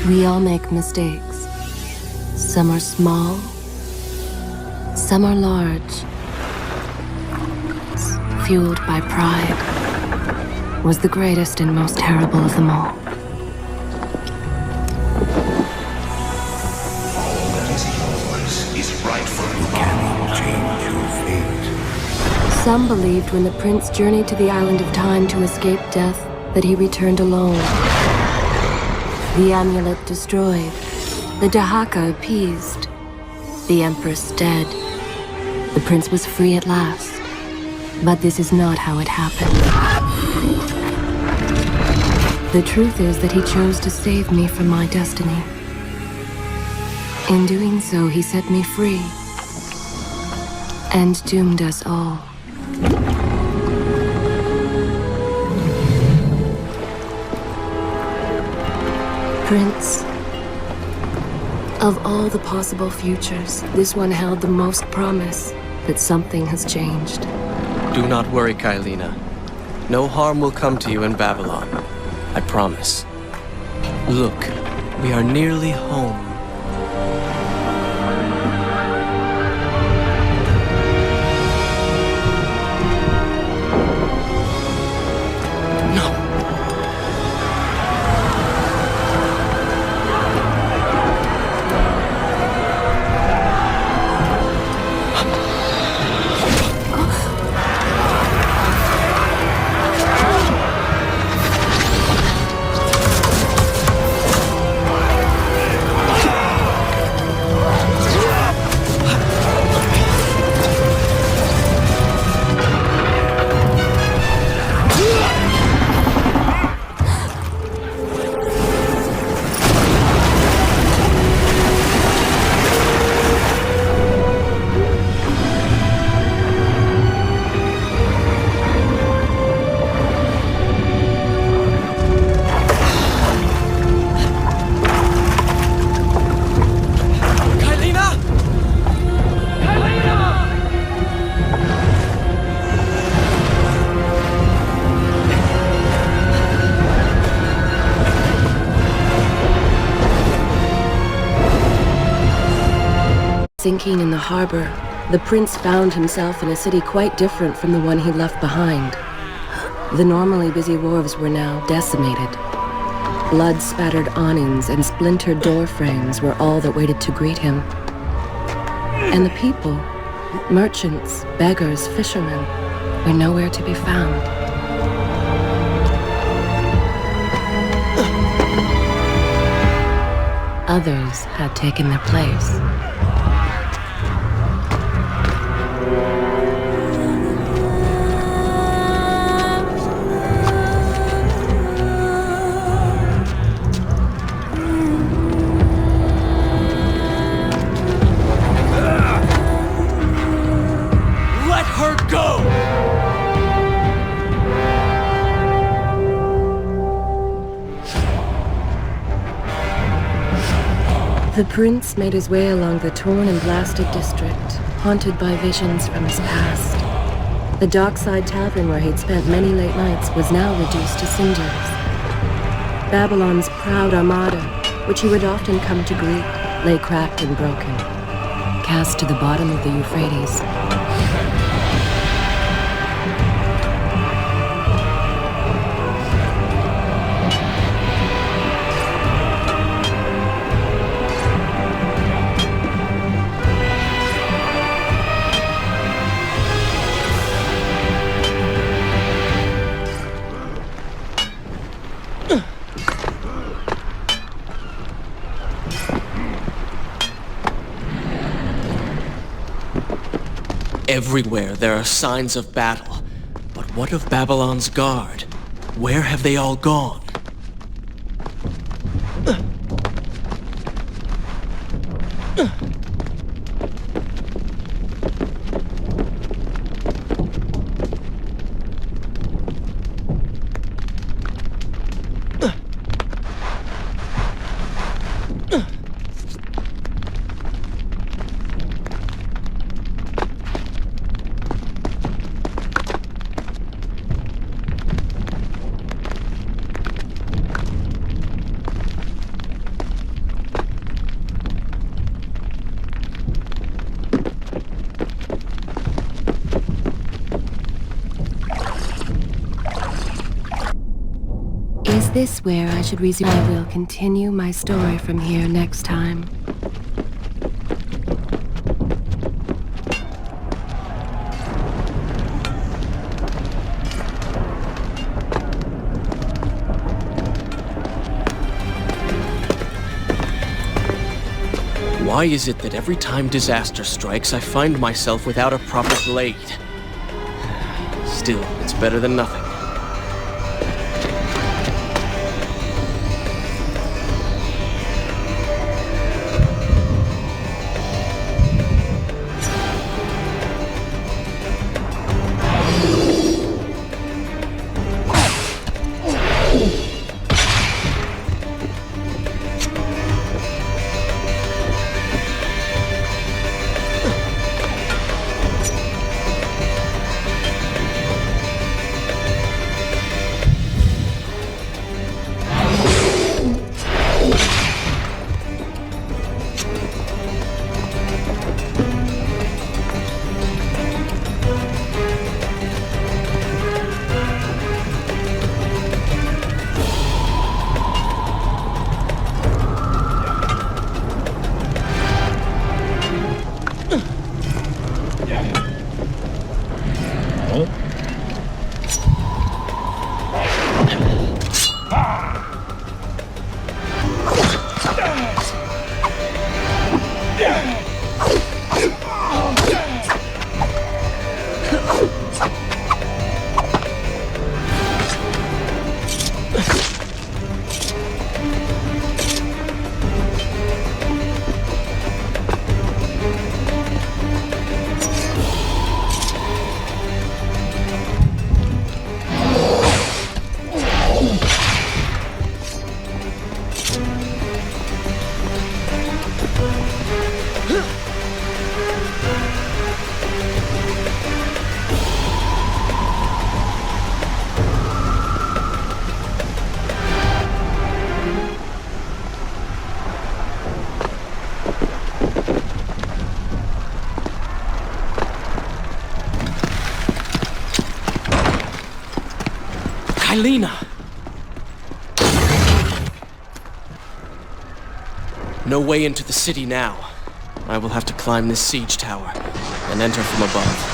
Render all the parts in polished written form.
We all make mistakes. Some are small, some are large. Fueled by pride, was the greatest and most terrible of them all. All that is yours is rightfully cannot change your fate. Some believed when the prince journeyed to the island of time to escape death that he returned alone. The amulet destroyed, the Dahaka appeased, the empress dead. The prince was free at last. But this is not how it happened. The truth is that he chose to save me from my destiny. In doing so, he set me free and doomed us all. Prince, of all the possible futures, this one held the most promise that something has changed. Do not worry, Kailina. No harm will come to you in Babylon. I promise. Look, we are nearly home. Sinking in the harbor, the prince found himself in a city quite different from the one he left behind. The normally busy wharves were now decimated. Blood-spattered awnings and splintered door frames were all that waited to greet him. And the people, merchants, beggars, fishermen, were nowhere to be found. Others had taken their place. The prince made his way along the torn and blasted district, haunted by visions from his past. The dockside tavern where he'd spent many late nights was now reduced to cinders. Babylon's proud armada, which he would often come to greet, lay cracked and broken, cast to the bottom of the Euphrates. Everywhere there are signs of battle. But what of Babylon's guard? Where have they all gone? Is this where I should resume? I will continue my story from here next time. Why is it that every time disaster strikes, I find myself without a proper blade? Still, it's better than nothing. Lena! No way into the city now. I will have to climb this siege tower and enter from above.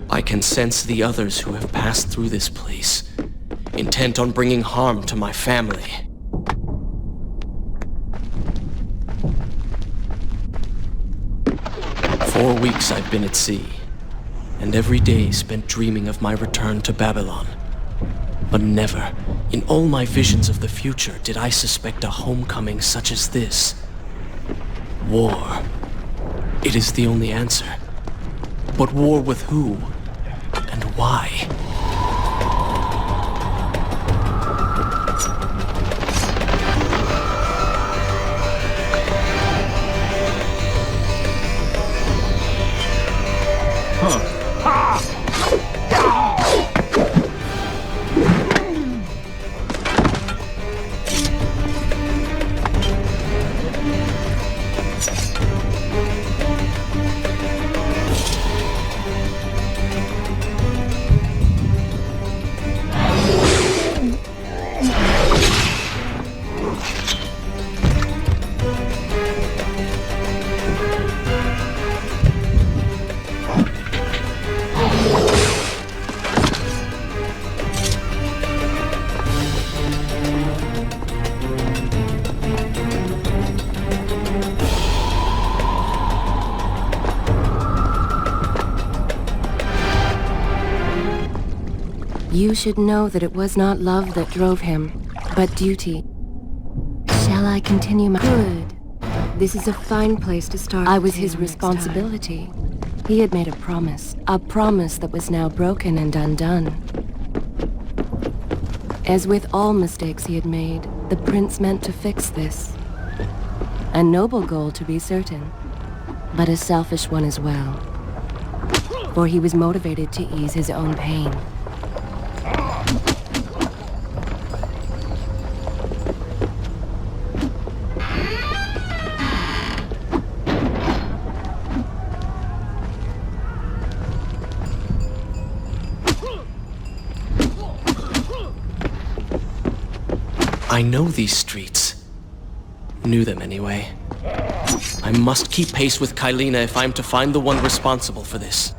I can sense the others who have passed through this place, intent on bringing harm to my family. For 4 weeks I've been at sea, and every day spent dreaming of my return to Babylon. But never, in all my visions of the future, did I suspect a homecoming such as this. War. It is the only answer. But war with who? And why? You should know that it was not love that drove him, but duty. Shall I continue my... Good. This is a fine place to start. I was his responsibility. He had made a promise that was now broken and undone. As with all mistakes he had made, the prince meant to fix this. A noble goal, to be certain, but a selfish one as well. For he was motivated to ease his own pain. I know these streets. Knew them anyway. I must keep pace with Kylina if I'm to find the one responsible for this.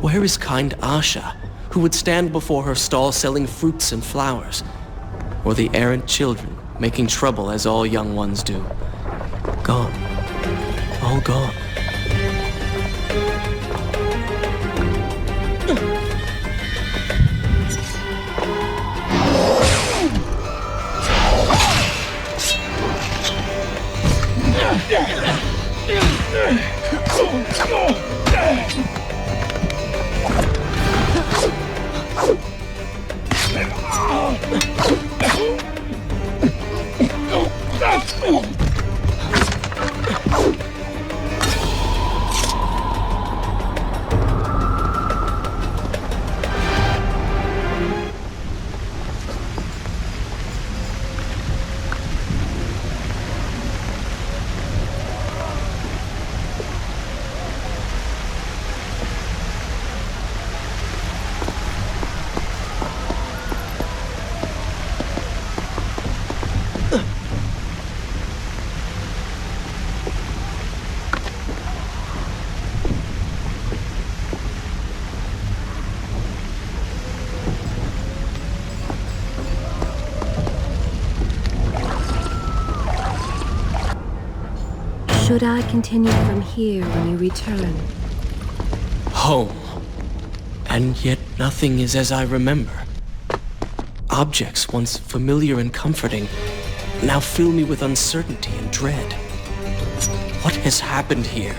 Where is kind Asha, who would stand before her stall selling fruits and flowers? Or the errant children, making trouble as all young ones do? Gone. All gone. Should I continue from here when you return? Home. And yet nothing is as I remember. Objects once familiar and comforting now fill me with uncertainty and dread. What has happened here?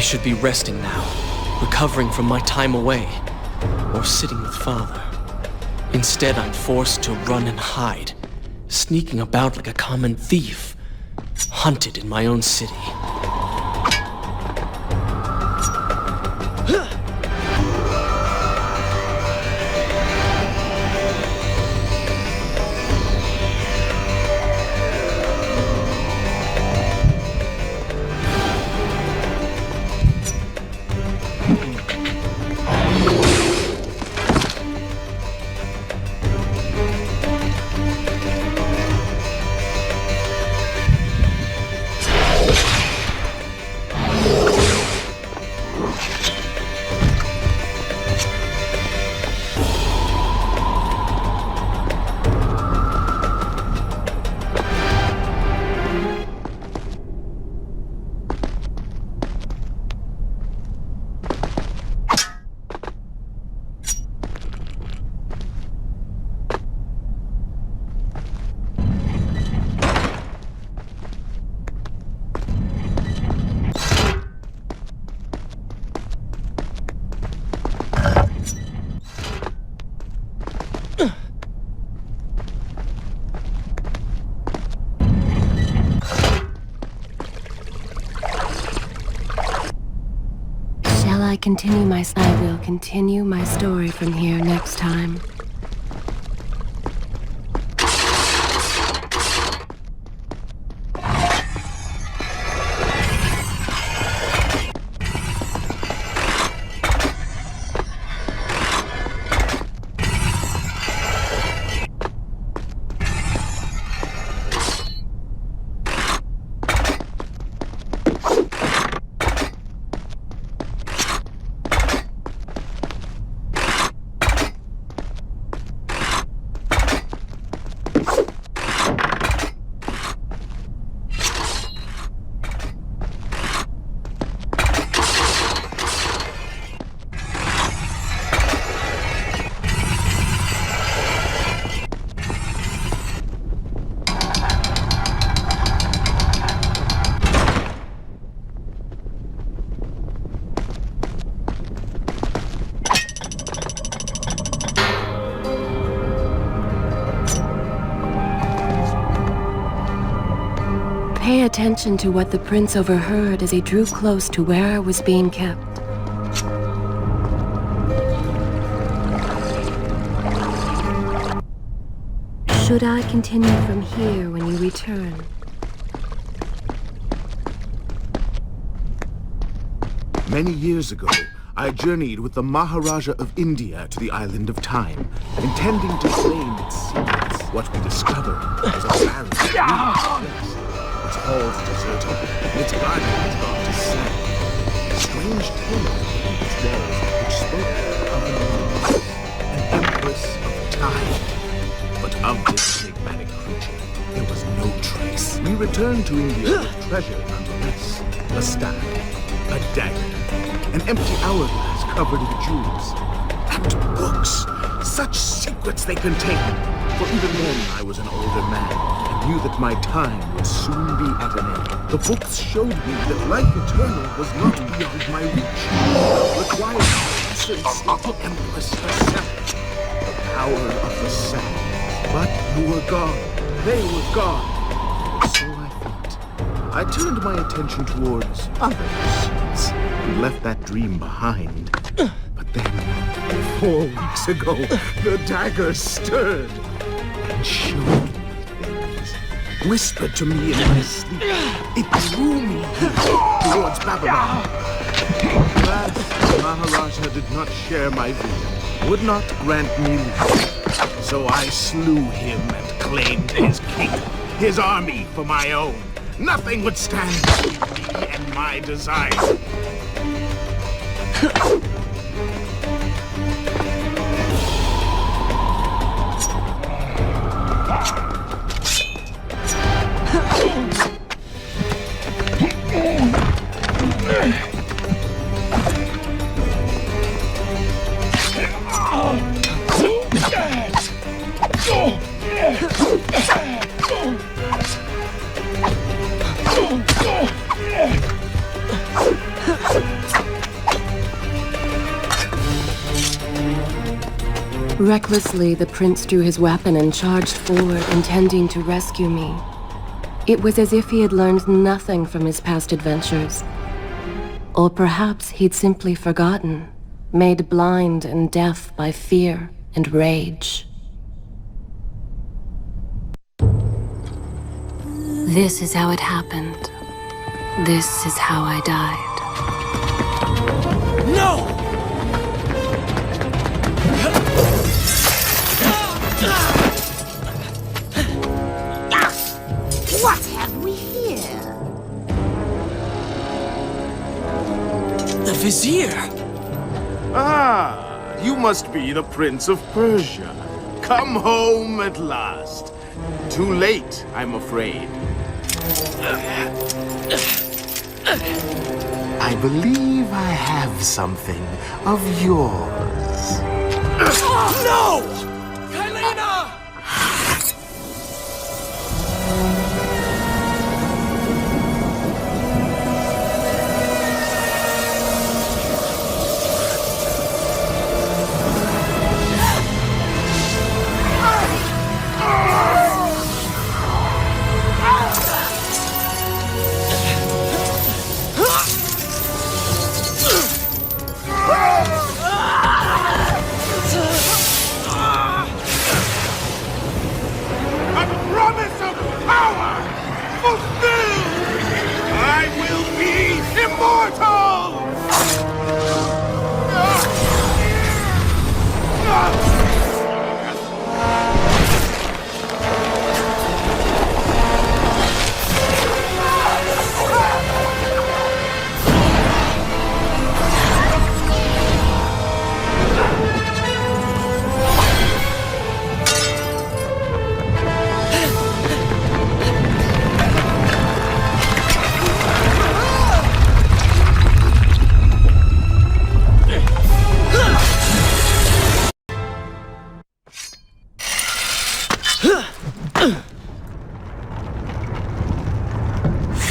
should be resting now, recovering from my time away, or sitting with Father. Instead, I'm forced to run and hide, sneaking about like a common thief, hunted in my own city. I will continue my story from here next time. Pay attention to what the prince overheard as he drew close to where I was being kept. Should I continue from here when you return? Many years ago, I journeyed with the Maharaja of India to the island of Time, intending to claim its secrets. What we discovered was a barren, place. Its halls deserted, and its garden has gone to sand. Strange tales within its walls which spoke of an empress of time. But of this enigmatic creature, there was no trace. We returned to India with treasure nonetheless. A staff, a dagger, an empty hourglass covered in jewels, and books. Such secrets they contained. For even then I was an older man and knew that my time would soon be at an end. The books showed me that life eternal was not beyond my reach. It required the essence of the Empress herself, the power of the sand. But you were gone. They were gone. So I thought. I turned my attention towards other pursuits and left that dream behind. But then, 4 weeks ago, the dagger stirred and showed me things. Whispered to me in my sleep. It drew me here towards Babylon. Alas, the Maharaja did not share my vision, would not grant me leave. So I slew him and claimed his kingdom, his army for my own. Nothing would stand between me and my desire. Recklessly, the prince drew his weapon and charged forward, intending to rescue me. It was as if he had learned nothing from his past adventures. Or perhaps he'd simply forgotten, made blind and deaf by fear and rage. This is how it happened. This is how I died. No! What have we here? The Vizier! Ah, you must be the Prince of Persia. Come home at last. Too late, I'm afraid. I believe I have something of yours. No! Kylena!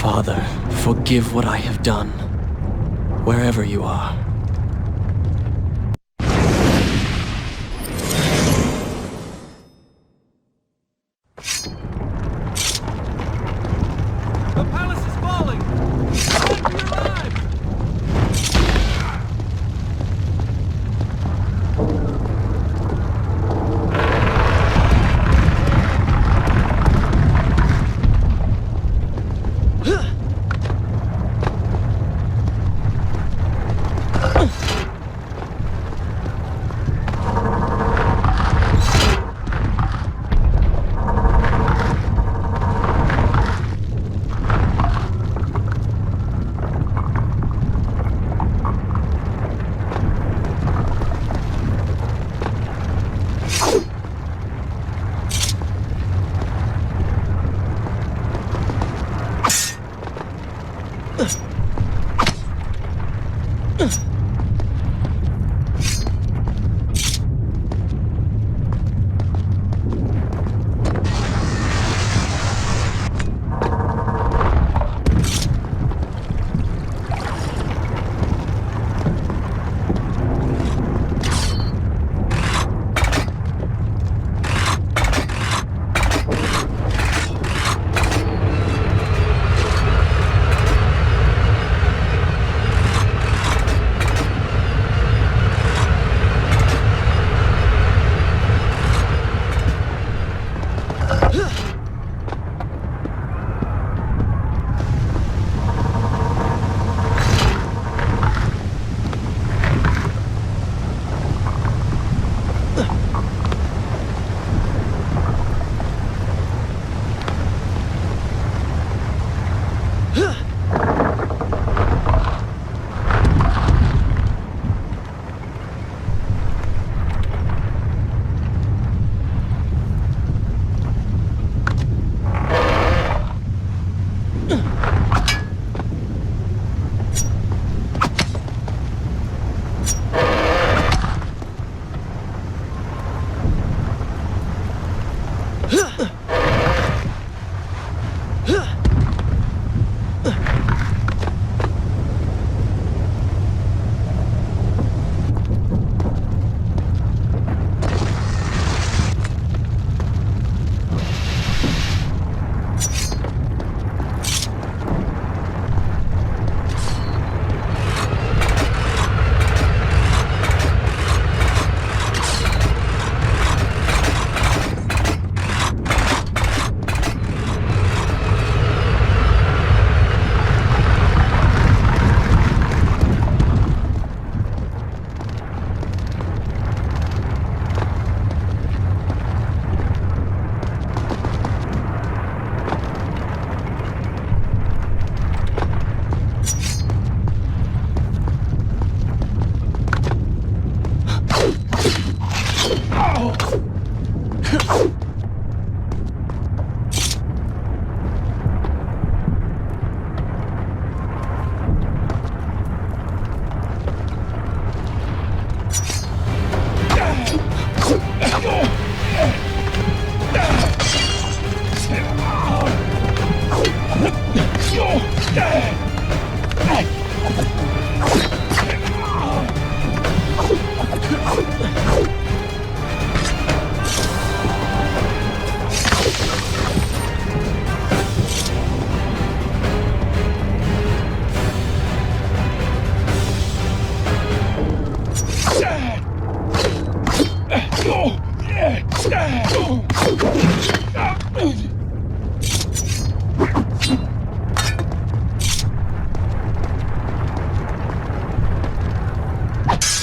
Father, forgive what I have done, wherever you are. The palace is falling! Run for your lives!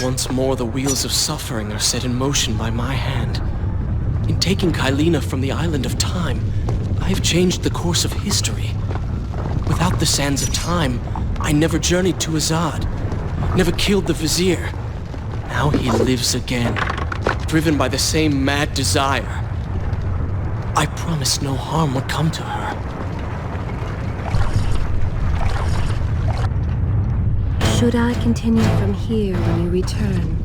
Once more, the wheels of suffering are set in motion by my hand. In taking Kylina from the island of time, I have changed the course of history. Without the sands of time, I never journeyed to Azad, never killed the Vizier. Now he lives again, driven by the same mad desire. I promised no harm would come to her. Should I continue from here when you return?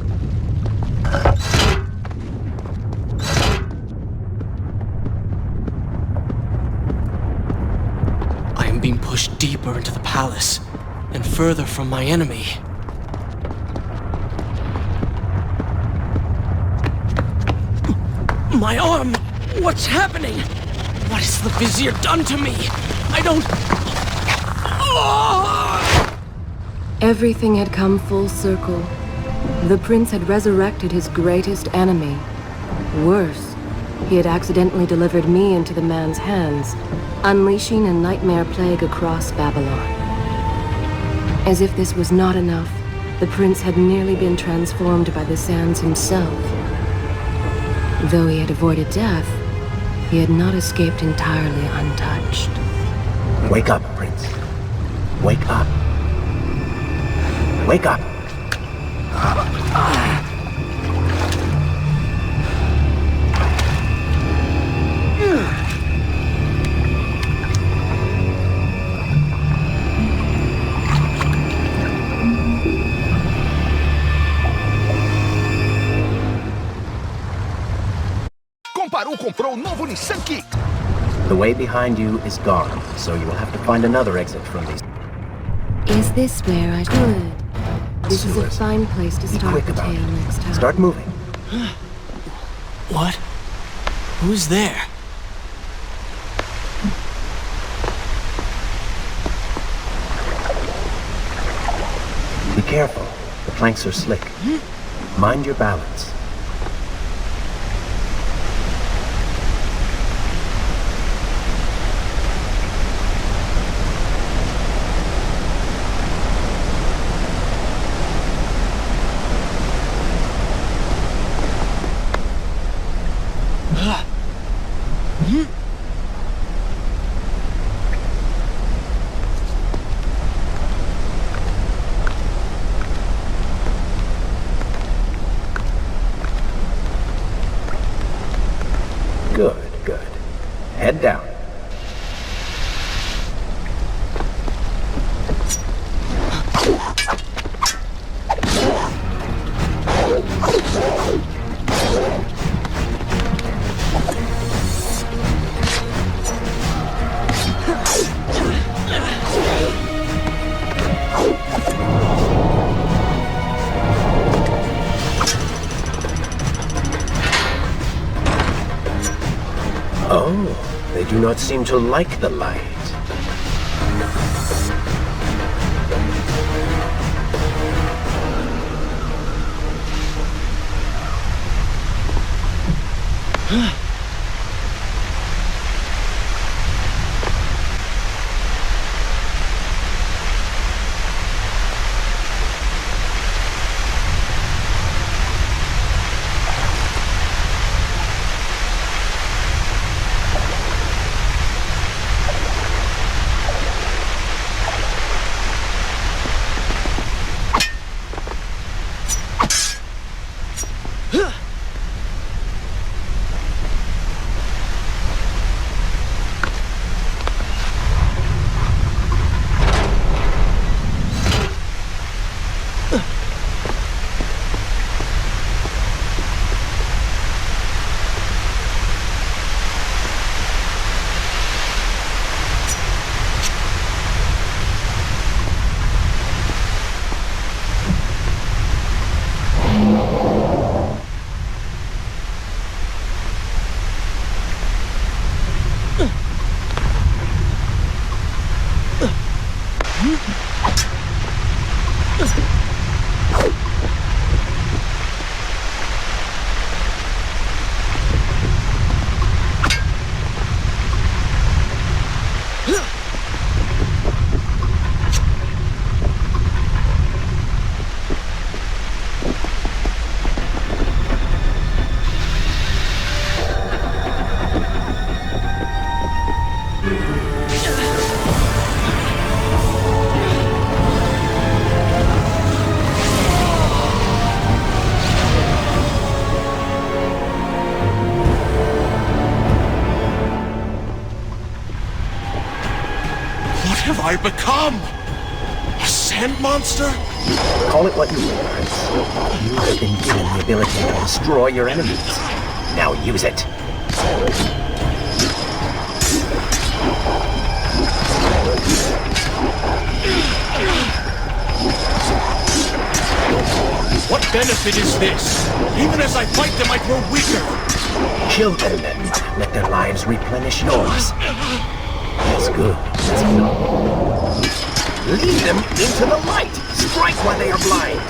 I am being pushed deeper into the palace, and further from my enemy. My arm! What's happening? What has the Vizier done to me? I don't... Everything had come full circle. The prince had resurrected his greatest enemy. Worse, he had accidentally delivered me into the man's hands, unleashing a nightmare plague across Babylon. As if this was not enough, the prince had nearly been transformed by the sands himself. Though he had avoided death, he had not escaped entirely untouched. Wake up, Prince. Wake up. Wake up! Comprou um novo Nissan Kick. The way behind you is gone, so you will have to find another exit from these. Is this where I could? This is a Sewers. fine place to Be start quick the about tale it. next time. Start moving. What? Who's there? Be careful. The planks are slick. Mind your balance. Good, good. Head down. Oh, they do not seem to like the light. I become? A sand monster? Call it what you will, Prince. You have been given the ability to destroy your enemies. Now use it. What benefit is this? Even as I fight them, I grow weaker. Kill them then. Let their lives replenish yours. That's good. That's enough. Lead them into the light. Strike while they are blind.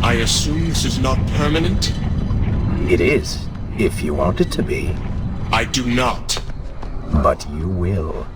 I assume this is not permanent? It is, if you want it to be. I do not. But you will.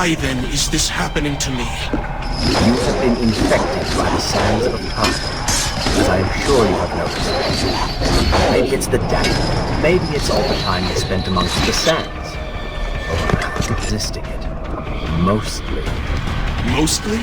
Why then is this happening to me? You have been infected by the sands of time, as I am sure you have noticed. Maybe it's the death. Maybe it's all the time you spent amongst the sands. Or resisting it. Mostly. Mostly?